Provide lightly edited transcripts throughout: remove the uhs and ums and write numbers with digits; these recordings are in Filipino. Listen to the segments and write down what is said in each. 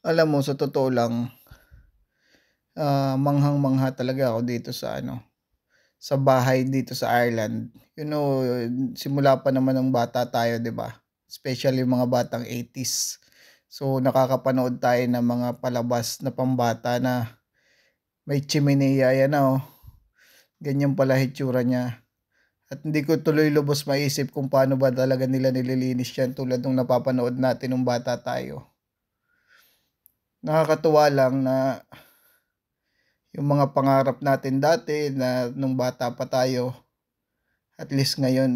Alam mo sa totoo lang, manghang-mangha talaga ako dito sa sa bahay dito sa Ireland. Simula pa naman nung bata tayo 'di ba? Especially yung mga batang 80s. So, nakakapanood tayo ng mga palabas na pambata na may chimenea, yan ganyan pala hitsura niya. At hindi ko tuloy lubos maisip kung paano ba talaga nila nililinis yan tulad nung napapanood natin nung bata tayo. Nakakatuwa lang na yung mga pangarap natin dati na nung bata pa tayo, at least ngayon,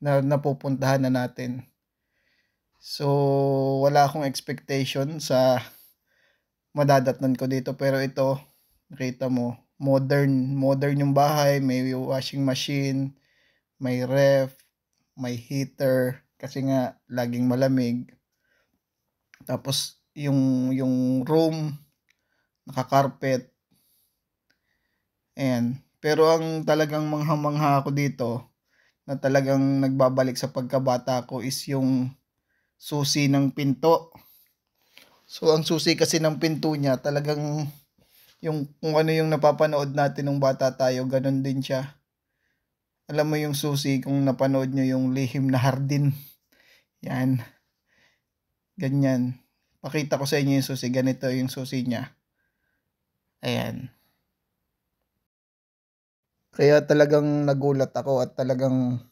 napupuntahan na natin. So, wala akong expectation sa madadatnan ko dito, pero ito, nakita mo, modern, modern yung bahay, may washing machine, may ref, may heater, kasi nga laging malamig. Tapos yung room, naka-carpet, ayan. Pero ang talagang mangha-mangha ako dito, na talagang nagbabalik sa pagkabata ko is yung susi ng pinto. So ang susi kasi ng pinto niya talagang yung kung ano yung napapanood natin nung bata tayo, ganun din siya. Alam mo yung susi kung napanood nyo yung Lihim na Hardin, yan, ganyan. Pakita ko sa inyo yung susi, ganito yung susi niya. Ayan. Kaya talagang nagulat ako at talagang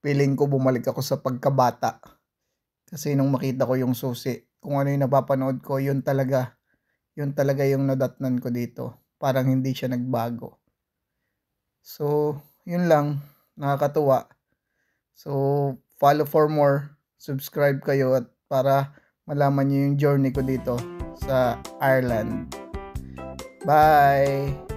feeling ko bumalik ako sa pagkabata. Kasi nung makita ko yung susi, kung ano yung napapanood ko, yun talaga yung nadatnan ko dito. Parang hindi siya nagbago. So, yun lang, nakakatuwa. So, follow for more, subscribe kayo at para malaman niyo yung journey ko dito sa Ireland. Bye!